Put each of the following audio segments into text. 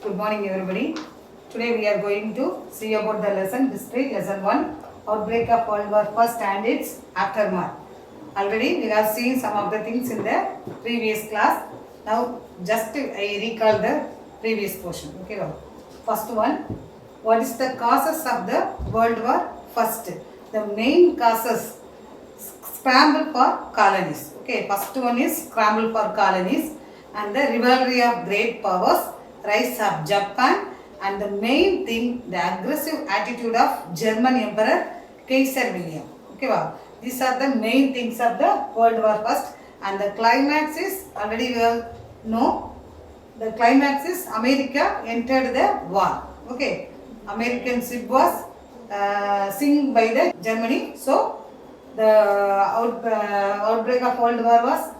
Good morning everybody. Today we are going to see about the lesson history, lesson 1, outbreak of World War I and its aftermath. Already we have seen some of the things in the previous class. Now just I recall the previous portion. Okay, well. First one, what is the causes of the World War I? The main causes, scramble for colonies. Okay, first one is scramble for colonies and the rivalry of great powers, rise of Japan, and the main thing, the aggressive attitude of German Emperor Kaiser William. Okay, wow. These are the main things of the World War I, and the climax is already we all know. The climax is America entered the war. Okay, American ship was sunk by the Germany. So the outbreak of World War was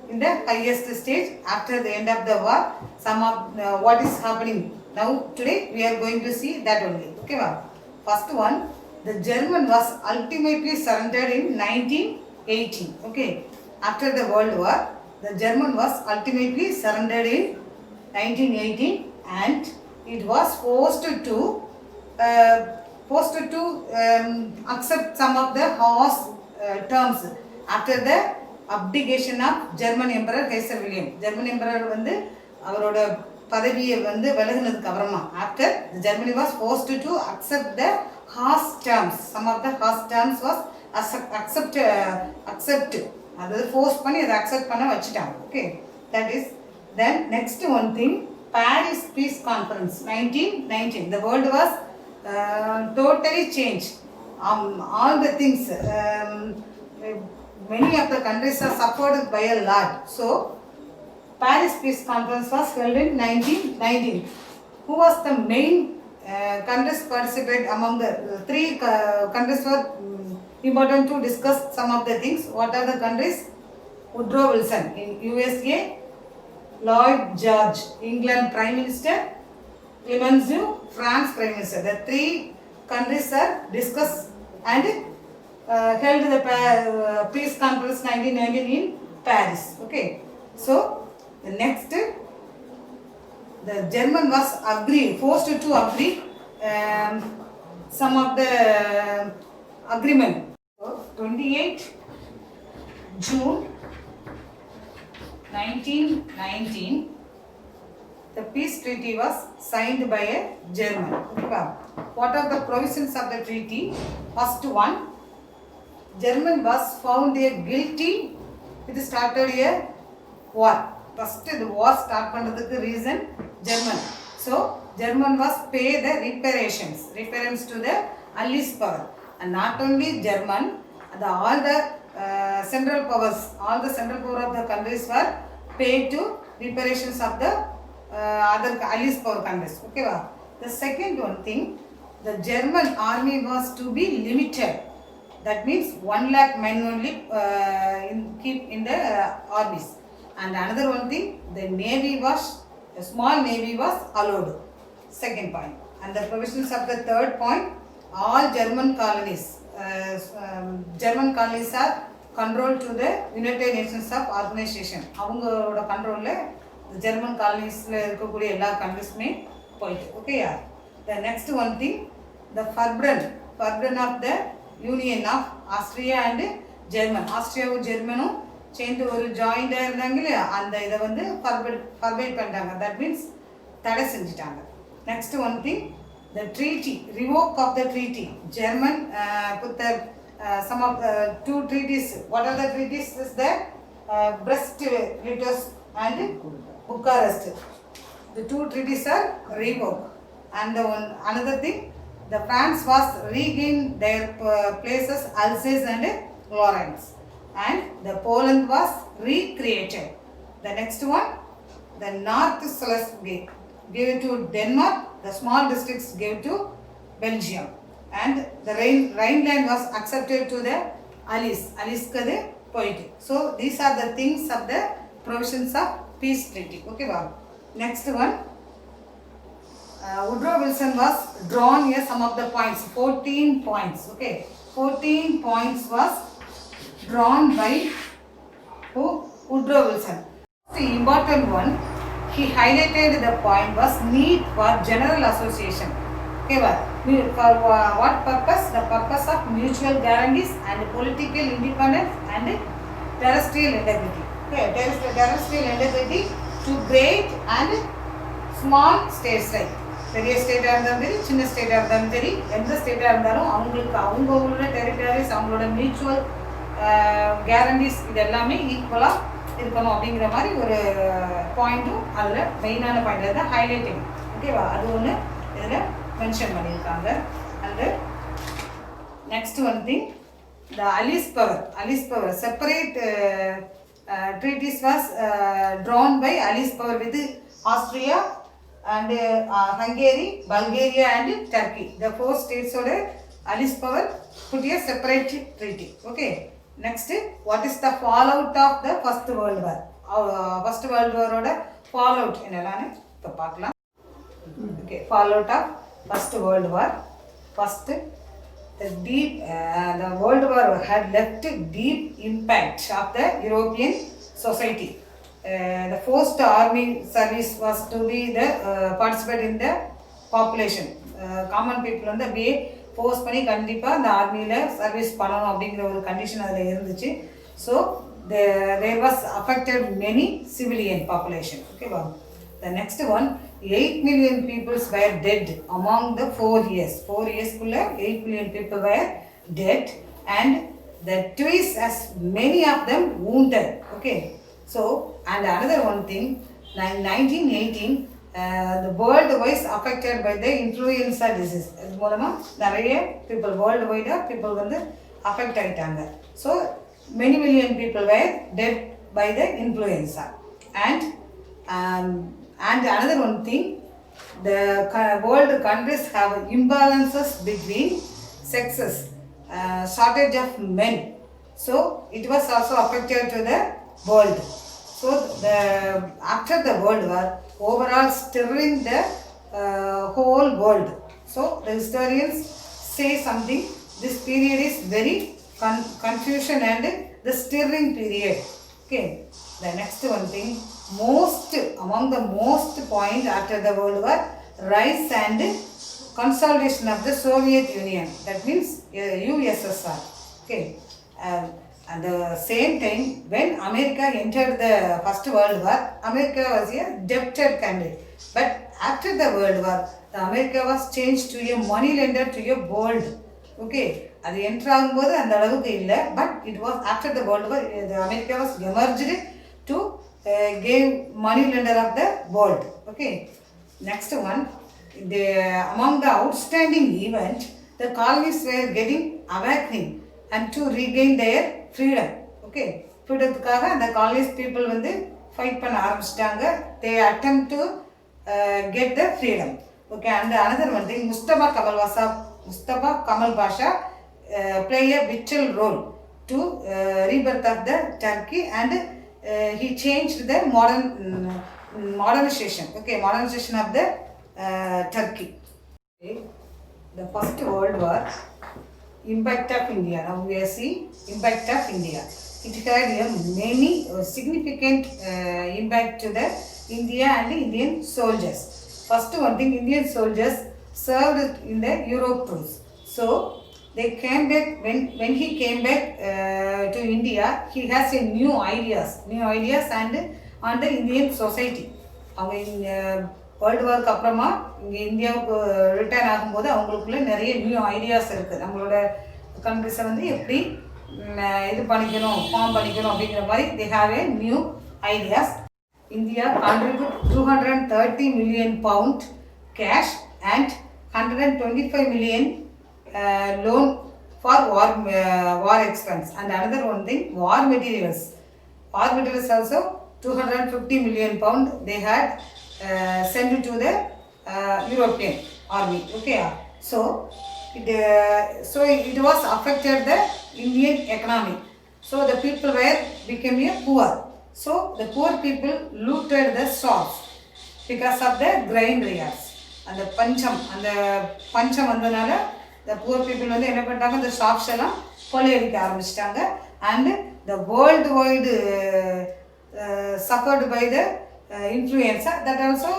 in the highest stage. After the end of the war, some of what is happening now today we are going to see that only. Okay, well. First one, the German was ultimately surrendered in 1918. Okay, after the World War, the German was ultimately surrendered in 1918, and it was forced to accept some of the harsh terms after the abdication of German Emperor Kaiser William. German Emperor வந்து அவரோட பதவியை வந்து விலகினதுக்கு அப்புறமா after Germany was forced to accept the harsh terms. Some of the harsh terms was accept அதாவது force பண்ணி அதை accept பண்ண வச்சிட்டாங்க. Okay, that is. Then next one thing, Paris Peace Conference 1919. The world was totally changed. All the things, many of the countries are suffered by a lot. So Paris Peace Conference was held in 1919. Who was the main countries participate among the three countries were important to discuss some of the things. What are the countries? Woodrow Wilson in USA, Lloyd George, England Prime Minister, Clemenceau, France Prime Minister. The three countries are discussed and held the Peace Conference 1919 in Paris. Okay, so the next, the German was forced to agree some of the agreement. So 28 June 1919, the peace treaty was signed by a German. What are the provisions of the treaty? First one, German was found guilty. It started a war. First the war start பண்ணதுக்கு reason German. So German was pay the reparations to the Allies power, and not only German, all the central powers, all the central power of the countries were paid to reparations of the other Allies power countries. Okay, wow. The second one thing, the German army was to be limited. That means 1 lakh men only keep in the armies. And another one thing, the navy was, a small navy was allowed. Second point. And the provisions of the third point, all German colonies are controlled to the United Nations of Organization. அவங்களோட கண்ட்ரோல்ல German coloniesல இருக்கக்கூடிய எல்லா கண்ட்ரீஸ்மே போயிட்டு. Okay, yeah. The next one thing, the forbidden of the union of Austria and German. ஆஸ்திரியாவும் ஜெர்மனும் சேர்ந்து ஒரு ஜாயிண்டாக இருந்தாங்க இல்லையா, அந்த இதை வந்து ஃபர்பைட் பண்ணிட்டாங்க. தட் மீன்ஸ் தடை செஞ்சுட்டாங்க. Next one thing, the treaty, revoke of the treaty. German put the some of the two treaties. What are the treaties? Is the Brest-Litovsk and Bucharest. The two treaties are revoked. And another thing, the France was regained their places Alsace and Lorraine, and the Poland was recreated. The next one, the North Schleswig gave to Denmark, the small districts gave to Belgium, and the Rhineland was accepted to the Allies kade poite. So these are the things of the provisions of peace treaty. Okay, wow. Next one, Woodrow Wilson was drawn here some of the points, 14 points. Okay, 14 points was drawn by who? Woodrow Wilson. The important one, he highlighted the point was need for general association. Okay, for what purpose? The purpose of mutual guarantees and political independence and terrestrial integrity. Okay, terrestrial integrity to great and small states, right? பெரிய ஸ்டேட்டாக இருந்தாலும் சரி, சின்ன ஸ்டேட்டாக இருந்தாலும் சரி, எந்த ஸ்டேட்டாக இருந்தாலும் அவங்களுக்கு அவங்களோட டெரிட்டரிஸ், அவங்களோட மியூச்சுவல் கேரண்டிஸ் இது எல்லாமே ஈக்குவலாக இருக்கணும் அப்படிங்கிற மாதிரி ஒரு பாயிண்ட்டும் அதில் மெயினான பாயிண்ட் தான் ஹைலைட்டிங். ஓகேவா, அது ஒன்று இதில் மென்ஷன் பண்ணியிருக்காங்க. And next one thing, the Allies power separate treaties was drawn by Alice Power with Austria and Hungary, Bulgaria and Turkey. The four states oda Alice Power put a separate treaty. Okay. Next, what is the fallout of the First World War? First World War oda fallout enalane ipo paakalam. Okay, fallout of First World War. First, the World War had left deep impact of the European society. The forced army service was to be the participate in the population. Common people வந்து அப்படியே force பண்ணி கண்டிப்பாக அந்த ஆர்மியில் service பண்ணணும் அப்படிங்கிற ஒரு condition அதில் இருந்துச்சு. So there was affected many civilian population. ஓகேவா. The next one, 8 million people were dead among the 4 years. 4 years kulla 8 million people were dead and the twice as many of them wounded. Okay. So, and another one thing, in 1918, the world was affected by the influenza disease. அது மூலமா நிறைய people worldwide people வந்து affect ஆயிட்டாங்க. So, many million people were dead by the influenza. And another one thing, the world countries have imbalances between sexes, shortage of men. So it was also affected to the world. So after the World War, overall stirring the whole world. So the historians say something. This period is very confusion and the stirring period. Okay. The next one thing, among the most point after the World War, rise and consolidation of the Soviet Union. That means USSR. Okay. At the same time, when America entered the First World War, America was a debtor country. But after the World War, America was changed to a money lender to a world. Okay. அது enter ஆகும்போது அந்த அளவுக்கு இல்லை. But it was after the world war America was emerged to give money lender of the world. Okay. Next one, among the outstanding event, the colonies were getting awakening and to regain their freedom. Okay. ஃப்ரீடத்துக்காக அந்த colonies people வந்து fight பண்ண ஆரம்பிச்சிட்டாங்க. they attempt to get the freedom. Okay. And another one thing, Mustafa Kamal Pasha play a vital role to rebirth of the Turkey and he changed the modernization. Okay, modernization of the Turkey. Okay. The First World War, impact of India. Now we are seeing impact of India. It had many significant impact to the India and the Indian soldiers. First one thing, Indian soldiers served in the Europe tours. So they came back, when he came back to India, he has a new ideas and on the Indian society. அவங்க world வார்க்கு அப்புறமா இங்கே இந்தியாவுக்கு return ஆகும்போது அவங்களுக்குள்ள நிறைய new ideas இருக்குது. நம்மளோட கண்ட்ரிஸை வந்து எப்படி இது பண்ணிக்கணும், ஃபார்ம் பண்ணிக்கணும் அப்படிங்கிற மாதிரி they have a new ideas. India contribute 230 million pound cash and 125 million loan for war expense. And another one thing, war materials also 250 million pound they had sent to the European army. Okay. So it was affected the Indian economy. So the people became poor. So the poor people looted the shops because of the grain arrears. And the pancham வந்தனால the poor people வந்து என்ன பண்ணிட்டாங்க, the shops எல்லாம் கொள்ளையடிக்க ஆரம்பிச்சிட்டாங்க. And the worldwide suffered by the influenza. That also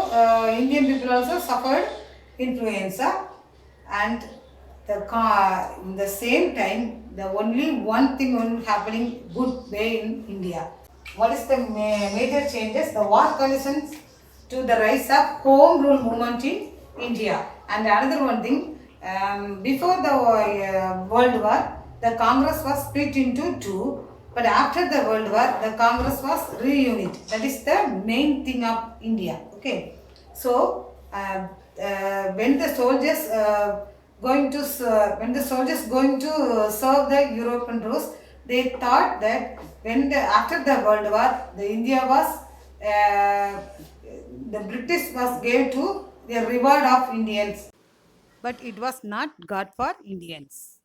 Indian people also suffered influenza, and in the same time the only one thing only happening good way in India. What is the major changes? The war conditions to the rise of home rule movement in India. And another one thing, before the World War, the Congress was split into two, but after the World War, the Congress was reunited. That is the main thing of India. Okay, so when the soldiers when the soldiers going to serve the European Rus, they thought that when after the World War, the India was the British was gave to the reward of Indians, but it was not God for Indians.